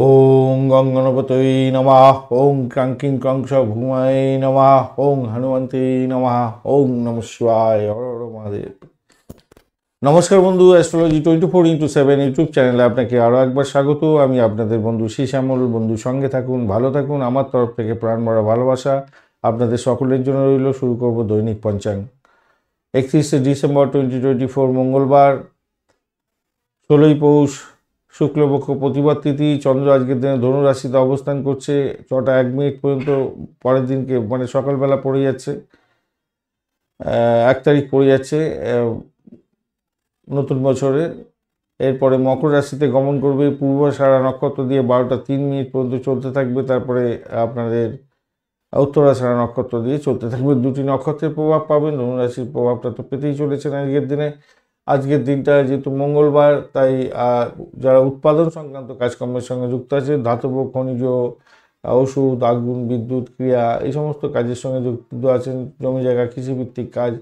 ওং গং গণপতয়ে নমঃ। ওং ক্রাঙ্কিং ক্রংশ ভূমায় নমঃ। ওং হনুমন্তে নমঃ। ওং নমঃ শিবায়। হর হর মহাদেব। নমস্কার বন্ধু, অ্যাস্ট্রোলজি 24x7 ইউটিউব চ্যানেলে আপনাকে আরও একবার স্বাগত। আমি আপনাদের বন্ধু শ্যামল। বন্ধু সঙ্গে থাকুন, ভালো থাকুন। আমার তরফ থেকে প্রাণ ভরা ভালোবাসা আপনাদের সকলের জন্য রইল। শুরু করব দৈনিক পঞ্চাঙ্গ। 31শে ডিসেম্বর 2024 মঙ্গলবার, 16ই পৌষ, শুক্লপক্ষ, প্রতিবার তিথি। চন্দ্র আজকের দিনে ধনু রাশিতে অবস্থান করছে 6টা 1 মিনিট পর্যন্ত। পরের দিনকে মানে সকালবেলা পড়ে যাচ্ছে, 1 তারিখ পড়ে যাচ্ছে নতুন বছরে। এরপরে মকর রাশিতে গমন করবে। পূর্বাষাঢ়া নক্ষত্র দিয়ে 12টা 3 মিনিট পর্যন্ত চলতে থাকবে। তারপরে আপনাদের উত্তরাষাঢ়া নক্ষত্র দিয়ে চলতে থাকবে। দুটি নক্ষত্রের প্রভাব পাবেন। ধনু রাশির প্রভাবটা তো পেতেই চলেছেন আজকের দিনে। আজকের দিনটা যেহেতু মঙ্গলবার, তাই যারা উৎপাদন সংক্রান্ত কাজকর্মের সঙ্গে যুক্ত আছে, ধাতব, খনিজ, ওষুধ, আগুন, বিদ্যুৎ, ক্রিয়া, এই সমস্ত কাজের সঙ্গে যুক্ত আছেন, জমি জায়গা, কৃষিভিত্তিক কাজ,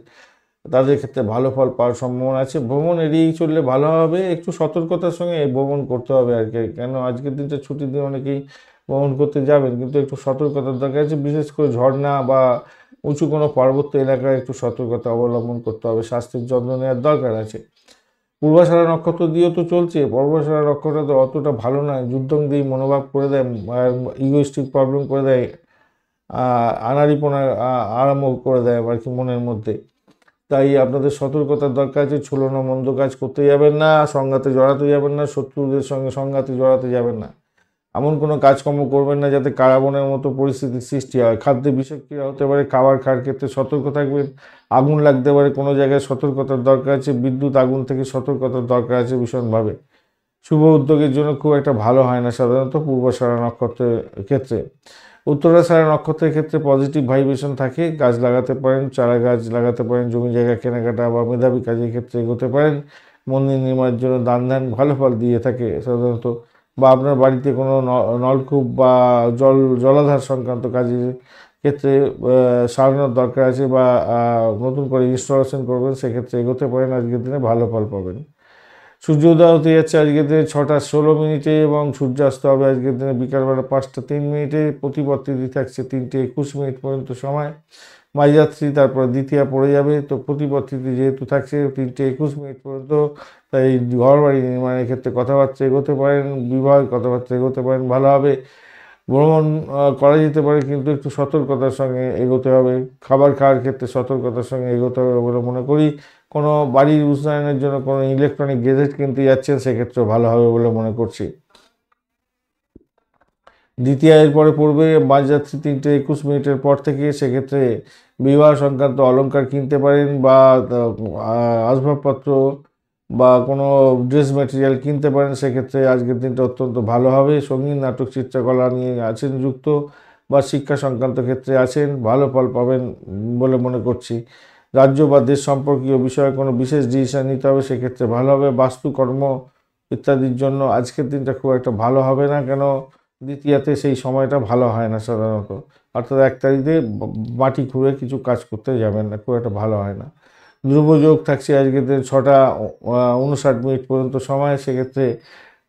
তাদের ক্ষেত্রে ভালো ফল পাওয়ার সম্ভাবনা আছে। ভ্রমণ এড়িয়েই চললে ভালো হবে। একটু সতর্কতার সঙ্গে এই ভ্রমণ করতে হবে আর কি। কেন আজকের দিনটা ছুটির দিন, অনেকেই ভ্রমণ করতে যাবেন, কিন্তু একটু সতর্কতার দরকার আছে। বিশেষ করে ঝর্ণা বা উঁচু কোনো পার্বত্য এলাকায় একটু সতর্কতা অবলম্বন করতে হবে। স্বাস্থ্যের যত্ন নেওয়ার দরকার আছে। পূর্বাষাঢ়া নক্ষত্র দিয়েও তো চলছে। পূর্বাষাঢ়া নক্ষত্রটা তো অতটা ভালো নয়, যুদ্ধংদেহী মনোভাব করে দেয়, ইগোইস্টিক প্রবলেম করে দেয়, আনাড়িপনা আরম্ভ করে দেয় আর কি মনের মধ্যে। তাই আপনাদের সতর্কতার দরকার আছে। ছলনা মন্দ কাজ করতে যাবেন না, সংঘাতে জড়াতে যাবেন না, শত্রুদের সঙ্গে সংঘাতে জড়াতে যাবেন না। এমন কোনো কাজকর্ম করবেন না যাতে কারাবনের মতো পরিস্থিতির সৃষ্টি হয়। খাদ্যে বিষক্রিয়া হতে পারে, খাবার খাওয়ার ক্ষেত্রে সতর্ক থাকবেন। আগুন লাগতে পারে, কোনো জায়গায় সতর্কতার দরকার আছে। বিদ্যুৎ, আগুন থেকে সতর্কতার দরকার আছে ভীষণভাবে। শুভ উদ্যোগের জন্য খুব একটা ভালো হয় না সাধারণত পূর্বাষাঢ়া নক্ষত্রের ক্ষেত্রে। উত্তরাষাঢ়া নক্ষত্রের ক্ষেত্রে পজিটিভ ভাইব্রেশন থাকে। গাছ লাগাতে পারেন, চারা গাছ লাগাতে পারেন, জমি জায়গা কেনাকাটা বা মেধাবী কাজের ক্ষেত্রে এগোতে পারেন। মন্দির নির্মাণের জন্য দান ধ্যান ভালো ফল দিয়ে থাকে সাধারণত। বা আপনার বাড়িতে কোনো নলকূপ বা জলাধার সংক্রান্ত কাজের ক্ষেত্রে সারানোর দরকার আছে, বা নতুন করে ইনস্টলেশন করবেন, সেক্ষেত্রে এগোতে পারেন। আজকের দিনে ভালো ফল পাবেন। সূর্যোদয় হতে যাচ্ছে আজকের দিনে 6টা 16 মিনিটে, এবং সূর্যাস্ত হবে আজকের দিনে বিকালবেলা 5টা 3 মিনিটে। প্রতিপত্তি থাকছে 3টে 21 মিনিট পর্যন্ত সময়। মাঝরাত্রি তারপর দ্বিতীয়া পড়ে যাবে। তো প্রতিপত্তিতে যেহেতু থাকছে 3টে 21 মিনিট পর্যন্ত, তাই ঘর বাড়ি নির্মাণের ক্ষেত্রে কথাবার্তা এগোতে পারেন, বিবাহের কথাবার্তা এগোতে পারেন, ভালো হবে। ভ্রমণ করা যেতে পারে, কিন্তু একটু সতর্কতার সঙ্গে এগোতে হবে। খাবার খাওয়ার ক্ষেত্রে সতর্কতার সঙ্গে এগোতে হবে বলে মনে করি। কোনো বাড়ির উন্নয়নের জন্য কোনো ইলেকট্রনিক গেজেট কিনতে যাচ্ছেন, সেক্ষেত্রেও ভালো হবে বলে মনে করছি। দ্বিতীয় এরপরে পড়বে মাঝরাত্রি 3টে 21 মিনিটের পর থেকে। সেক্ষেত্রে বিবাহ সংক্রান্ত অলংকার কিনতে পারেন, বা আসবাবপত্র বা কোনো ড্রেস ম্যাটেরিয়াল কিনতে পারেন। সেক্ষেত্রে আজকের দিনটা অত্যন্ত ভালো হবে। সঙ্গীত, নাটক, চিত্রকলা নিয়ে আছেন যুক্ত, বা শিক্ষা সংক্রান্ত ক্ষেত্রে আছেন, ভালো ফল পাবেন বলে মনে করছি। রাজ্য বা দেশ সম্পর্কীয় বিষয়ে কোনো বিশেষ ডিসিশন নিতে হবে, সেক্ষেত্রে ভালো হবে। বাস্তুকর্ম ইত্যাদির জন্য আজকের দিনটা খুব একটা ভালো হবে না, কেন দ্বিতীয়াতে সেই সময়টা ভালো হয় না সাধারণত। অর্থাৎ 1 তারিখে মাটি খুঁড়ে কিছু কাজ করতে যাবেন না, খুব একটা ভালো হয় না। ধ্রুবযোগ থাকছে আজকের দিন 6টা 59 মিনিট পর্যন্ত সময়। সেক্ষেত্রে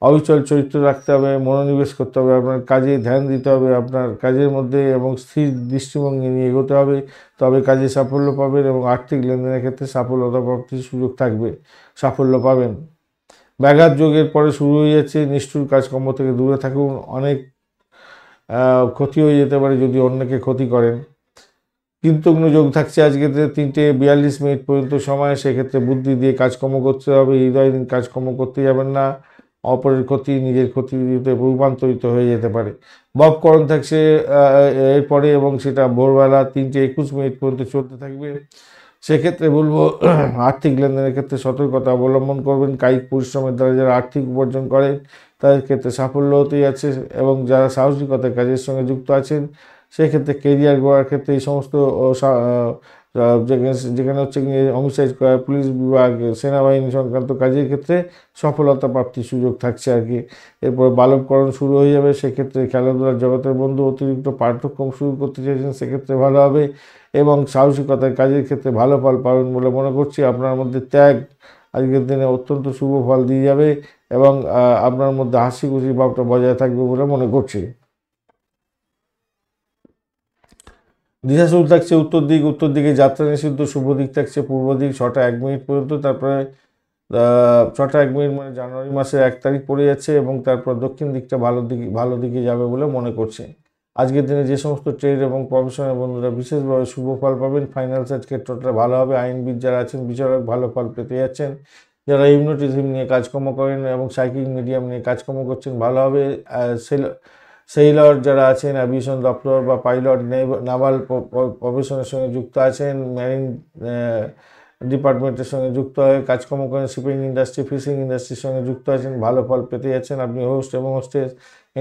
অবিচল চরিত্র রাখতে হবে, মনোনিবেশ করতে হবে, আপনার কাজে ধ্যান দিতে হবে, আপনার কাজের মধ্যে এবং স্থির দৃষ্টিভঙ্গি নিয়ে এগোতে হবে। তবে কাজে সাফল্য পাবেন, এবং আর্থিক লেনদেনের ক্ষেত্রে সাফল্যতা প্রাপ্তির সুযোগ থাকবে, সাফল্য পাবেন। ব্যাঘাত যোগের পরে শুরু হয়ে যাচ্ছে। নিষ্ঠুর কাজকর্ম থেকে দূরে থাকুন। অনেক ক্ষতি হয়ে যেতে পারে যদি অন্যকে ক্ষতি করেন। কীর্তজ্ঞ যোগ থাকছে আজকে 3টে 42 মিনিট পর্যন্ত সময়। সেক্ষেত্রে বুদ্ধি দিয়ে কাজকর্ম করতে হবে, হৃদয়হীন কাজকর্ম করতে যাবেন না। অপরের ক্ষতি নিজের ক্ষতিতে রূপান্তরিত হয়ে যেতে পারে। ববকরণ থাকছে এরপরে, এবং সেটা ভোরবেলা 3টে 21 মিনিট পর্যন্ত চলতে থাকবে। সেক্ষেত্রে বলবো আর্থিক লেনদেনের ক্ষেত্রে সতর্কতা অবলম্বন করবেন। কায়িক পরিশ্রমের দ্বারা যারা আর্থিক উপার্জন করেন, তাদের ক্ষেত্রে সাফল্য হতেই আছে। এবং যারা সাহসিকতার কাজের সঙ্গে যুক্ত আছেন, সেক্ষেত্রে কেরিয়ার গড়ার ক্ষেত্রে এই সমস্ত যেখানে হচ্ছে হোমসাইড করা, পুলিশ বিভাগ, সেনাবাহিনী সংক্রান্ত কাজের ক্ষেত্রে সফলতা প্রাপ্তির সুযোগ থাকছে আর কি। এরপর বালককরণ শুরু হয়ে যাবে। সেক্ষেত্রে খেলাধুলার জগতের বন্ধু অতিরিক্ত পাঠ্যক্রম শুরু করতে চাইছেন, সেক্ষেত্রে ভালো হবে। এবং সাহসিকতার কাজের ক্ষেত্রে ভালো ফল পাবেন বলে মনে করছি। আপনার মধ্যে ত্যাগ আজকের দিনে অত্যন্ত শুভ ফল দিয়ে যাবে এবং আপনার মধ্যে হাসি খুশি ভাবটা বজায় থাকবে বলে মনে করছি। দিশা শুরু থাকছে উত্তর দিকে যাত্রা নিষিদ্ধ, শুভ দিক থাকছে পূর্ব দিক 6টা 1 মিনিট পর্যন্ত, তারপরে 6টা 1 মিনিট মানে জানুয়ারি মাসের 1 তারিখ পড়ে যাচ্ছে এবং তারপর দক্ষিণ দিকটা ভালো দিকে যাবে বলে মনে করছে। আজকের দিনে যে সমস্ত ট্রেড এবং প্রফেশনাল বন্ধুরা বিশেষভাবে শুভ ফল পাবেন, ফাইন্যান্সের ক্ষেত্রটা ভালো হবে, আইনবিদ যারা আছেন বিচারক ভালো ফল পেতে যাচ্ছেন, যারা হিপনোটিজম নিয়ে কাজকর্ম করেন এবং সাইকিক মিডিয়াম নিয়ে কাজকর্ম করছেন ভালো হবে, সেইলর যারা আছেন অ্যাভিয়েশন দপ্তর বা পাইলট নাভাল প্রফেশনের সঙ্গে যুক্ত আছেন, মেরিন ডিপার্টমেন্টের সঙ্গে যুক্ত হয়ে কাজকর্ম করেন, শিপিং ইন্ডাস্ট্রি ফিশিং ইন্ডাস্ট্রির সঙ্গে যুক্ত আছেন ভালো ফল পেতে যাচ্ছেন। আপনি হোস্ট এবং হোস্টেস,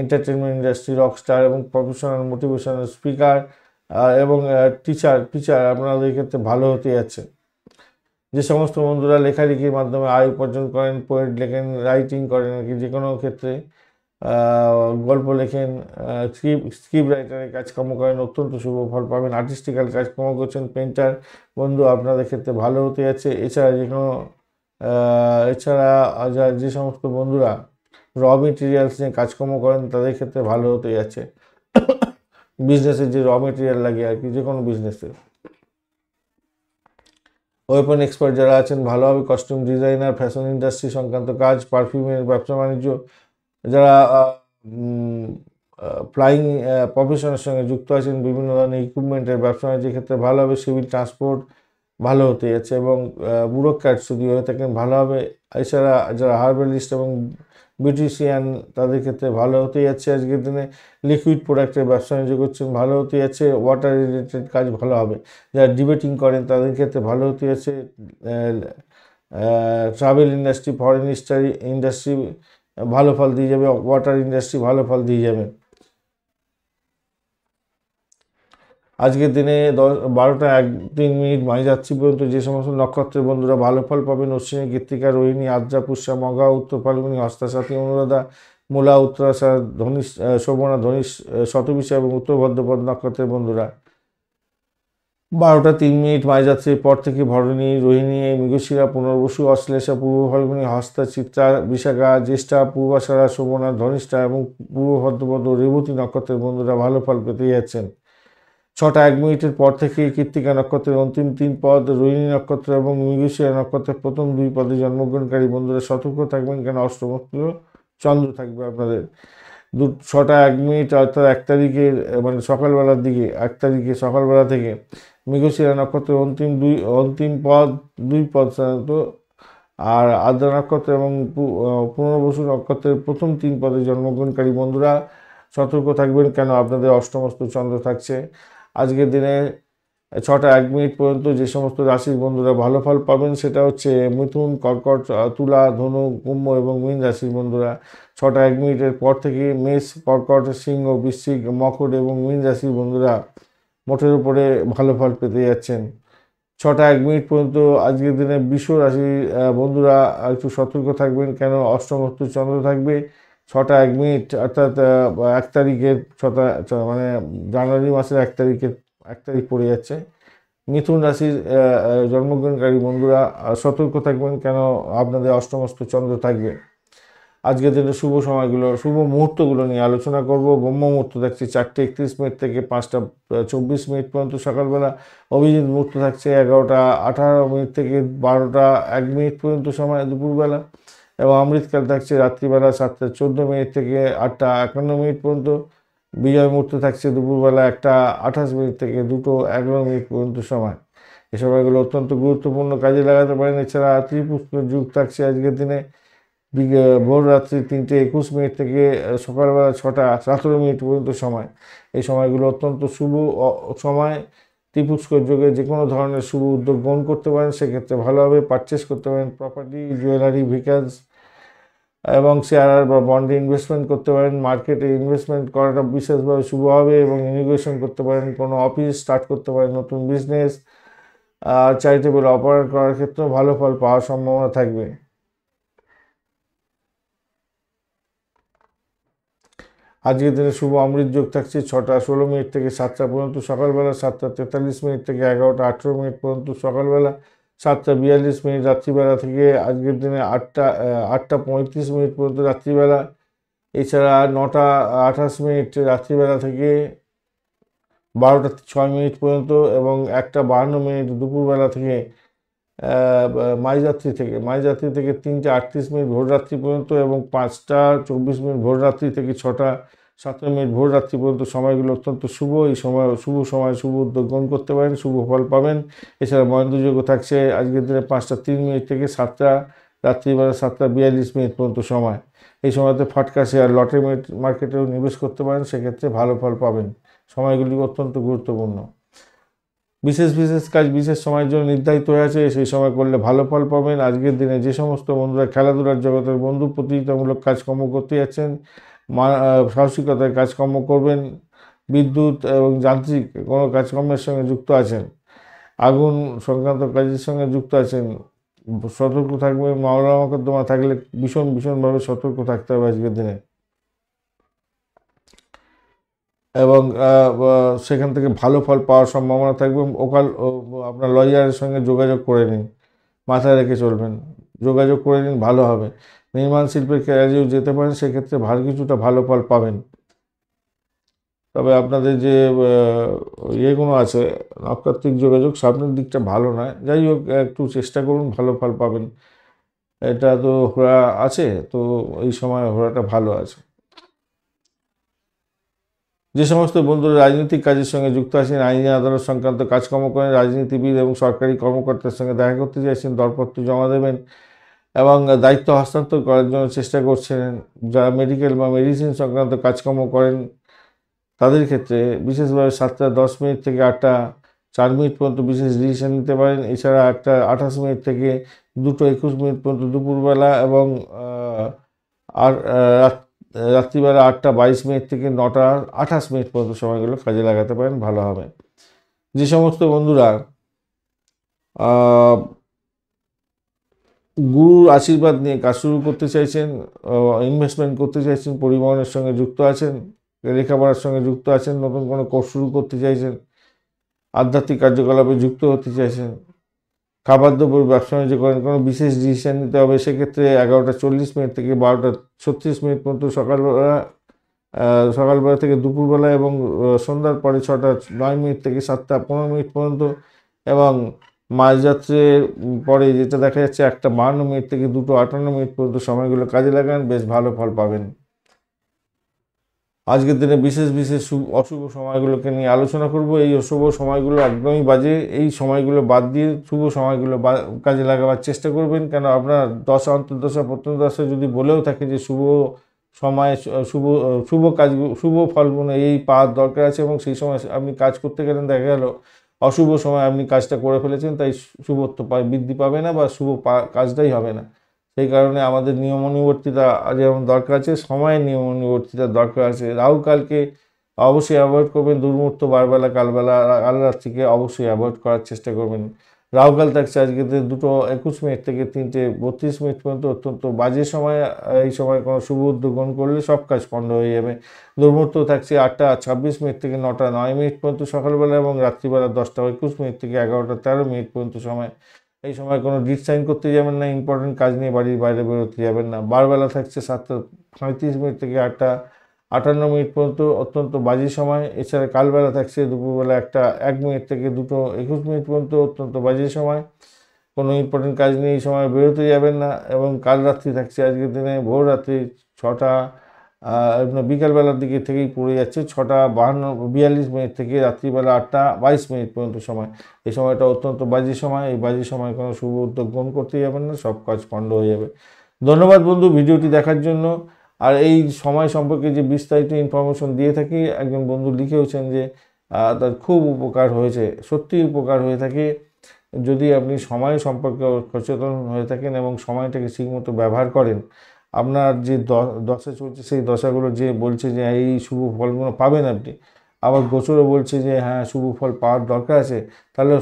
এন্টারটেনমেন্ট ইন্ডাস্ট্রি, রকস্টার এবং প্রফেশনাল মোটিভেশনাল স্পিকার এবং টিচার আপনাদের ক্ষেত্রে ভালো হতে যাচ্ছে। যে সমস্ত বন্ধুরা লেখালেখির মাধ্যমে আয় উপার্জন করেন, পোয়েট লেখেন, রাইটিং করেন আর কি, যে কোনো ক্ষেত্রে গল্প লেখেন, স্ক্রিপ্ট রাইটারের কাজকর্ম করেন, অত্যন্ত শুভ ফল পাবেন। আর্টিস্টিক্যাল কাজকর্ম করছেন, পেন্টার বন্ধু আপনাদের ক্ষেত্রে ভালো হতে যাচ্ছে। এছাড়া যে সমস্ত বন্ধুরা র মেটেরিয়ালস নিয়ে কাজকর্ম করেন তাদের ক্ষেত্রে ভালো হতে যাচ্ছে। বিজনেসের যে র মেটেরিয়াল লাগে আর কি, যে কোনো বিজনেসে। ওয়েপন এক্সপার্ট যারা আছেন ভালো হবে, কস্টিউম ডিজাইনার, ফ্যাশন ইন্ডাস্ট্রি সংক্রান্ত কাজ, পারফিউমের ব্যবসা বাণিজ্য, যারা ফ্লাইং প্রফেশনের সঙ্গে যুক্ত আছেন, বিভিন্ন ধরনের ইকুইপমেন্টের ব্যবসা বাণিজ্যের ক্ষেত্রে ভালো হবে, সিভিল ট্রান্সপোর্ট ভালো হতে যাচ্ছে এবং ব্যুরোক্র্যাট যদি হয়ে থাকেন ভালো হবে। এছাড়া যারা হার্বালিস্ট এবং বিউটিশিয়ান তাদের ক্ষেত্রে ভালো হতে যাচ্ছে। আজকের দিনে লিকুইড প্রোডাক্টের ব্যবসা বাণিজ্য করছেন ভালো হতে যাচ্ছে, ওয়াটার রিলেটেড কাজ ভালো হবে। যারা ডিবেটিং করেন তাদের ক্ষেত্রে ভালো হতে যাচ্ছে। ট্রাভেল ইন্ডাস্ট্রি, ফরেন ইন্ডাস্ট্রি ভালো ফল দিয়ে যাবে, ওয়াটার ইন্ডাস্ট্রি ভালো ফল দিয়ে যাবে। আজকের দিনে 12টা 1 মিনিট মাঝরাত্রি পর্যন্ত যে সমস্ত নক্ষত্রের বন্ধুরা ভালো ফল পাবেন, অশ্বিনী, কৃত্তিকা, রোহিণী, আদ্রা, পুষ্যা, মঘা, উত্তর ফাল্গুনী, হস্তা, সাথী, অনুরাধা, মূলা, উত্তরাষাঢ়, ধনিষ, শোভনা, ধনিষ, শতবিশা এবং উত্তর ভাদ্রপদ নক্ষত্রের বন্ধুরা 12টা 3 মিনিট মাঝরাত্রির পর থেকে ভরণী, রোহিণী, মৃগশিরা, পুনর্বসু, অশ্লেষা, পূর্ব ফাল্গুনী, হস্তা, চিত্রা, বিশাখা, জ্যেষ্ঠা, পূর্বাষাঢ়া, শোভনা, ধনিষ্ঠা এবং পূর্ব ভাদ্রপদ রেবতী নক্ষত্রের বন্ধুরা ভালো ফল পেতে যাচ্ছেন। 6টা 1 মিনিটের পর থেকে কৃত্তিকা নক্ষত্রের অন্তিম 3 পদ, রোহিণী নক্ষত্র এবং মৃগশিরা নক্ষত্রের প্রথম 2 পদে জন্মগ্রহণকারী বন্ধুরা সতর্ক থাকবেন, কেন অষ্টমস্ত চন্দ্র থাকবে আপনাদের। 6টা 1 মিনিট অর্থাৎ 1 তারিখের মানে সকালবেলার দিকে 1 তারিখে সকালবেলা থেকে মৃগশিরা নক্ষত্রের অন্তিম পদ 2 পদ সাধারণত, আর আদ্রা নক্ষত্র এবং পুনর্বসু নক্ষত্রের প্রথম 3 পদে জন্মগ্রহণকারী বন্ধুরা সতর্ক থাকবেন, কেন আপনাদের অষ্টমস্ত চন্দ্র থাকছে। আজকের দিনে 6টা 1 মিনিট পর্যন্ত যে সমস্ত রাশির বন্ধুরা ভালো ফল পাবেন সেটা হচ্ছে মিথুন, কর্কট, তুলা, ধনু, কুম্ভ এবং মীন রাশির বন্ধুরা। 6টা 1 মিনিটের পর থেকে মেষ, কর্কট, সিংহ, বৃশ্চিক, মকর এবং মীন রাশির বন্ধুরা মোটের উপরে ভালো ফল পেতে যাচ্ছেন। 6টা 1 মিনিট পর্যন্ত আজকের দিনে বৃষ রাশির বন্ধুরা একটু সতর্ক থাকবেন, কেন অষ্টমস্ত চন্দ্র থাকবে। 6টা 1 মিনিট অর্থাৎ 1 তারিখের মানে জানুয়ারি মাসের 1 তারিখ পড়ে যাচ্ছে। মিথুন রাশির জন্মগ্রহণকারী বন্ধুরা সতর্ক থাকবেন, কেন আপনাদের অষ্টমস্ত চন্দ্র থাকবে। আজকের দিনে শুভ মুহূর্তগুলো নিয়ে আলোচনা করব। ব্রহ্ম মুহূর্ত থাকছে 4টা 31 মিনিট থেকে 5টা 24 মিনিট পর্যন্ত সকালবেলা। অভিজিৎ মুহূর্ত থাকছে 11টা 18 মিনিট থেকে 12টা 1 মিনিট পর্যন্ত সময় দুপুরবেলা, এবং অমৃতকাল থাকছে রাত্রিবেলা 7টা 14 মিনিট থেকে 8টা 51 মিনিট পর্যন্ত। বিজয় মুহূর্ত থাকছে দুপুরবেলা 1টা 28 মিনিট থেকে 2টো 11 মিনিট পর্যন্ত সময়। এই সময়গুলো অত্যন্ত গুরুত্বপূর্ণ, কাজে লাগাতে পারেন। এছাড়া ত্রিপুষ্কর যুগ থাকছে আজকের দিনে ভোর রাত্রি 3টে 21 মিনিট থেকে সকালবেলা 6টা 17 মিনিট পর্যন্ত সময়। এই সময়গুলো অত্যন্ত শুভ সময়। ত্রিপুষ্কর যোগে যে কোনো ধরনের শুভ উদ্যোগ গ্রহণ করতে পারেন, সেক্ষেত্রে ভালোভাবে পারচেস করতে পারেন। প্রপার্টি, জুয়েলারি, ভেহিকলস এবং শেয়ার বা বন্ডে ইনভেস্টমেন্ট করতে পারেন। মার্কেটে ইনভেস্টমেন্ট করাটা বিশেষভাবে শুভ হবে এবং ইনোভেশন করতে পারেন, কোনো অফিস স্টার্ট করতে পারেন, নতুন বিজনেস, চ্যারিটেবল অপারেট করার ক্ষেত্রেও ভালো ফল পাওয়ার সম্ভাবনা থাকবে। আজকের দিনে শুভ অমৃত যোগ থাকছে 6টা 16 মিনিট থেকে 7টা পর্যন্ত সকালবেলা, 7টা 43 মিনিট থেকে 11টা 18 মিনিট পর্যন্ত সকালবেলা, 7:42 রাত্রিবেলা থেকে আজকের দিনে 8:35 পর্যন্ত রাত্রিবেলা। এছাড়া 9:28 রাত্রিবেলা থেকে 12:06 পর্যন্ত এবং 1:52 দুপুরবেলা থেকে মাঝরাত্রি থেকে 3:38 ভোররাত্রি পর্যন্ত এবং 5:24 ভোররাত্রি থেকে 6:17 ভোররাত্রি পর্যন্ত সময়গুলো অত্যন্ত শুভ। এই শুভ সময় শুভ উদ্যোগ গ্রহণ করতে পারেন, শুভ ফল পাবেন। এছাড়া মহেন্দ্রযোগ্য থাকছে আজকের দিনে 5:03 থেকে রাত্রিবেলা 7:42 পর্যন্ত সময়। এই সময়তে ফাটকা শেয়ার লটারি মার্কেটেও নিবেশ করতে পারেন, সেক্ষেত্রে ভালো ফল পাবেন। সময়গুলি অত্যন্ত গুরুত্বপূর্ণ। বিশেষ কাজ বিশেষ সময়ের জন্য নির্ধারিত হয়ে আছে, সেই সময় করলে ভালো ফল পাবেন। আজকের দিনে যে সমস্ত বন্ধুরা খেলাধুলার জগতের বন্ধু প্রতিযোগিতামূলক কাজকর্ম করতে যাচ্ছেন, সাহসিকতার কাজকর্ম করবেন, বিদ্যুৎ এবং যান্ত্রিক কোনো কাজকর্মের সঙ্গে যুক্ত আছেন, আগুন সংক্রান্ত কাজের সঙ্গে যুক্ত আছেন, সতর্ক থাকবেন। মামলা মোকদ্দমা থাকলে ভীষণভাবে সতর্ক থাকতে হবে আজকের দিনে, এবং সেখান থেকে ভালো ফল পাওয়ার সম্ভাবনা থাকবে। আপনার লয়ারের সঙ্গে যোগাযোগ করে নিন, মাথায় রেখে চলবেন, যোগাযোগ করে নিন, ভালো হবে। নির্মাণ শিল্পের কাজেও যেতে পারেন, সেক্ষেত্রে কিছুটা ভালো ফল পাবেন। তবে আপনাদের যে ইয়েগুলো আছে নক্ষত্রিক যোগাযোগ, সামনের দিকটা ভালো নয়। যাই হোক, একটু চেষ্টা করুন, ভালো ফল পাবেন। এটা তো ঘোরা আছে, তো এই সময় ঘোরাটা ভালো আছে। যে সমস্ত বন্ধুরা রাজনৈতিক কাজের সঙ্গে যুক্ত আছেন, আইনি আদালত সংক্রান্ত কাজকর্ম করেন, রাজনীতিবিদ এবং সরকারি কর্মকর্তার সঙ্গে দেখা করতে চাইছেন, দরপত্র জমা দেবেন এবং দায়িত্ব হস্তান্তর করার জন্য চেষ্টা করছেন, যারা মেডিকেল বা মেডিসিন সংক্রান্ত কাজকর্ম করেন তাদের ক্ষেত্রে বিশেষভাবে 7:10 থেকে 8:04 পর্যন্ত বিশেষ ডিসিশন নিতে পারেন। এছাড়া 1:28 থেকে 2:21 পর্যন্ত দুপুরবেলা এবং রাত্রিবেলা 8:22 থেকে 9:28 পর্যন্ত সময়গুলো কাজে লাগাতে পারেন, ভালো হবে। যে সমস্ত বন্ধুরা গুরুর আশীর্বাদ নিয়ে কাজ শুরু করতে চাইছেন, ইনভেস্টমেন্ট করতে চাইছেন, পরিবহনের সঙ্গে যুক্ত আছেন, লেখাপড়ার সঙ্গে যুক্ত আছেন, নতুন কোনো কোর্স শুরু করতে চাইছেন, আধ্যাত্মিক কার্যকলাপে যুক্ত হতে চাইছেন, খাবার দাবার ব্যবসা বাণিজ্য করেন, কোনো বিশেষ ডিসিশন নিতে হবে, সেক্ষেত্রে 11:40 থেকে 12:36 পর্যন্ত সকালবেলা থেকে দুপুরবেলা এবং সন্ধ্যার পরে 6:09 থেকে 7:15 পর্যন্ত এবং মাঝরাত্রের পরে যেটা দেখা যাচ্ছে 1:52 থেকে 2:58 পর্যন্ত সময়গুলো কাজে লাগান, বেশ ভালো ফল পাবেন। আজকের দিনে বিশেষ অশুভ সময়গুলোকে নিয়ে আলোচনা করব। এই অশুভ সময়গুলো একদমই বাজে, এই সময়গুলো বাদ দিয়ে শুভ সময়গুলো কাজে লাগাবার চেষ্টা করবেন। কেন আপনার দশা অন্তর্দশা প্রত্যন্তদশা যদি বলেও থাকে যে শুভ সময় শুভ কাজগুলো শুভ ফলগুলো এই পাওয়ার দরকার আছে এবং সেই সময় আপনি কাজ করতে গেলেন, দেখা গেল অশুভ সময় আপনি কাজটা করে ফেলেছেন, তাই শুভত্ব বৃদ্ধি পাবে না বা শুভ কাজটাই হবে না। সেই কারণে আমাদের নিয়মানুবর্তিতা যেমন দরকার আছে, সময়ের নিয়মানুবর্তিতার দরকার আছে। রাহুকালকে অবশ্যই অ্যাভয়েড করবেন, দুর্মুহূর্ত বারবেলা কালবেলা কাল রাত্রিকে অবশ্যই অ্যাভয়েড করার চেষ্টা করবেন। রাহুকাল থাকছে আজকে 2:21 থেকে 3:32 পর্যন্ত, অত্যন্ত বাজে সময়। এই সময় কোনো শুভ উদ্যোগ গ্রহণ করলে সব কাজ পণ্ড হয়ে যাবে। দুর্মুহূর্ত থাকছে 8:26 থেকে 9:09 পর্যন্ত সকালবেলা এবং রাত্রিবেলা 10:21 থেকে 11:13 পর্যন্ত সময়। এই সময় কোনো ডিট সাইন করতে যাবেন না, ইম্পর্টেন্ট কাজ নিয়ে বাড়ির বাইরে বেরোতে যাবেন না। বারবেলা থাকছে 7:35 থেকে 8:58 পর্যন্ত, অত্যন্ত বাজে সময়। এছাড়া কালবেলা থাকছে দুপুরবেলা 1:01 থেকে 2:21 পর্যন্ত, অত্যন্ত বাজে সময়। কোনো ইম্পর্টেন্ট কাজ নিয়ে এই সময় বেরোতে যাবেন না। এবং কাল রাত্রি থাকছে আজকের দিনে ভোর রাত্রি 6টা বিকালবেলার দিকে থেকেই পড়ে যাচ্ছে 6:42 থেকে রাত্রিবেলা 8:22 পর্যন্ত সময়। এই সময়টা অত্যন্ত বাজে সময়। এই বাজে সময় কোনো শুভ উদ্যোগ গ্রহণ করতে যাবেন না, সব কাজ পণ্ড হয়ে যাবে। ধন্যবাদ বন্ধু ভিডিওটি দেখার জন্য। আর এই সময় সম্পর্কে যে বিস্তারিত ইনফরমেশন দিয়ে থাকি, একজন বন্ধু লিখেওছেন যে তার খুব উপকার হয়েছে। সত্যি উপকার হয়ে থাকে যদি আপনি সময় সম্পর্কে সচেতন হয়ে থাকেন এবং সময়টাকে ঠিকমতো ব্যবহার করেন। আপনার যে দশা চলছে সেই দশাগুলো যে বলছে যে এই শুভ ফলগুলো পাবেন আপনি, আবার গোচরও বলছে যে হ্যাঁ শুভ ফল পাওয়ার দরকার আছে, তাহলে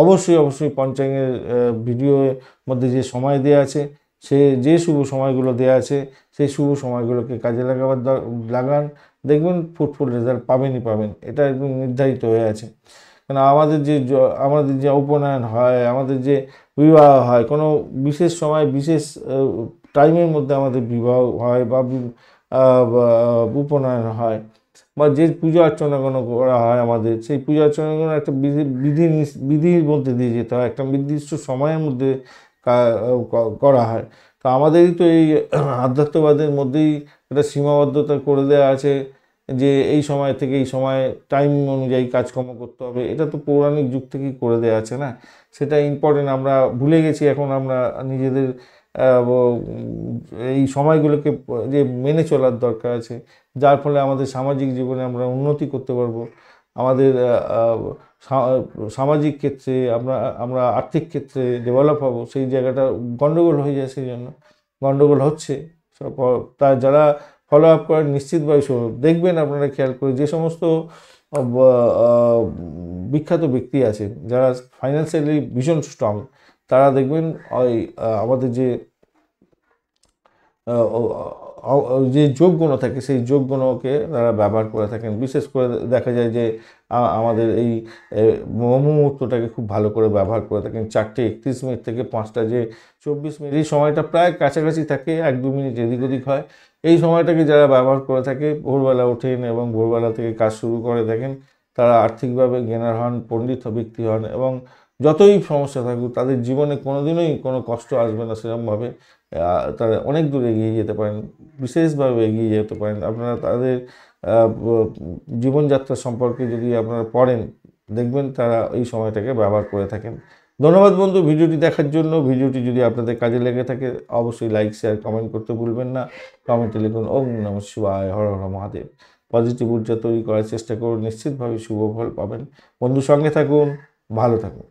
অবশ্যই পঞ্চাঙ্গের ভিডিওর মধ্যে যে সময় দেওয়া আছে, যে শুভ সময়গুলো দেওয়া আছে সেই শুভ সময়গুলোকে কাজে লাগান, দেখবেন ফ্রুটফুল রেজাল্ট পাবেন। এটা একদম নির্ধারিত হয়ে আছে। কেন আমাদের যে উপনয়ন হয়, আমাদের যে বিবাহ হয়, কোনো বিশেষ সময় বিশেষ টাইমের মধ্যে আমাদের বিবাহ হয় বা উপনয়ন হয়, বা যে পূজা অর্চনাগুলো করা হয় আমাদের, সেই পূজা অর্চনাগুলো একটা বিধির মধ্যে দিয়ে যেতে হয়, একটা নির্দিষ্ট সময়ের মধ্যে করা হয়। তো আমাদেরই তো এই আধ্যাত্মবাদের মধ্যেই একটা সীমাবদ্ধতা করে দেওয়া আছে যে এই সময় থেকে এই সময় টাইম অনুযায়ী কাজকর্ম করতে হবে। এটা তো পৌরাণিক যুগ থেকেই করে দেওয়া আছে না, সেটা ইম্পর্টেন্ট আমরা ভুলে গেছি। এখন আমরা নিজেদের এই সময়গুলোকে যে মেনে চলার দরকার আছে, যার ফলে আমাদের সামাজিক জীবনে আমরা উন্নতি করতে পারবো। আমাদের সামাজিক ক্ষেত্রে আমরা আমরা আর্থিক ক্ষেত্রে ডেভেলপ হব, সেই জায়গাটা গণ্ডগোল হয়ে যায়। সেই জন্য গণ্ডগোল হচ্ছে। তা যারা ফলো আপ করেন নিশ্চিতভাবে দেখবেন, আপনারা খেয়াল করে যে সমস্ত বিখ্যাত ব্যক্তি আছে যারা ফাইন্যান্সিয়ালি ভীষণ স্ট্রং, তারা দেখবেন ওই আমাদের যে যে যোগগুণ থাকে সেই যোগগুণকে তারা ব্যবহার করে থাকেন। বিশেষ করে দেখা যায় যে আমাদের এই মুহূর্তটাকে খুব ভালো করে ব্যবহার করে থাকেন। 4:31 থেকে 5:24, এই সময়টা প্রায় কাছাকাছি থাকে, 1-2 মিনিট এদিক ওদিক হয়। এই সময়টাকে যারা ব্যবহার করে থাকে, ভোরবেলা ওঠেন এবং ভোরবেলা থেকে কাজ শুরু করে দেখেন, তারা আর্থিকভাবে জ্ঞানার হন, পণ্ডিত ব্যক্তি হন, এবং যতই সমস্যা থাকুক তাদের জীবনে কোনোদিনই কোনো কষ্ট আসবে না সেরকমভাবে। তারা অনেক দূর এগিয়ে যেতে পারেন, বিশেষভাবে এগিয়ে যেতে পারেন। আপনারা তাদের জীবনযাত্রা সম্পর্কে যদি আপনারা পড়েন, দেখবেন তারা এই সময়টাকে ব্যবহার করে থাকেন। ধন্যবাদ বন্ধু ভিডিওটি দেখার জন্য। ভিডিওটি যদি আপনাদের কাজে লেগে থাকে অবশ্যই লাইক, শেয়ার, কমেন্ট করতে ভুলবেন না। কমেন্টে লিখুন ওম নমঃ শিবায়, হর হর মহাদেব। পজিটিভ ঊর্জা তৈরি করার চেষ্টা করুন, নিশ্চিতভাবে শুভ ফল পাবেন। বন্ধু সঙ্গে থাকুন, ভালো থাকুন।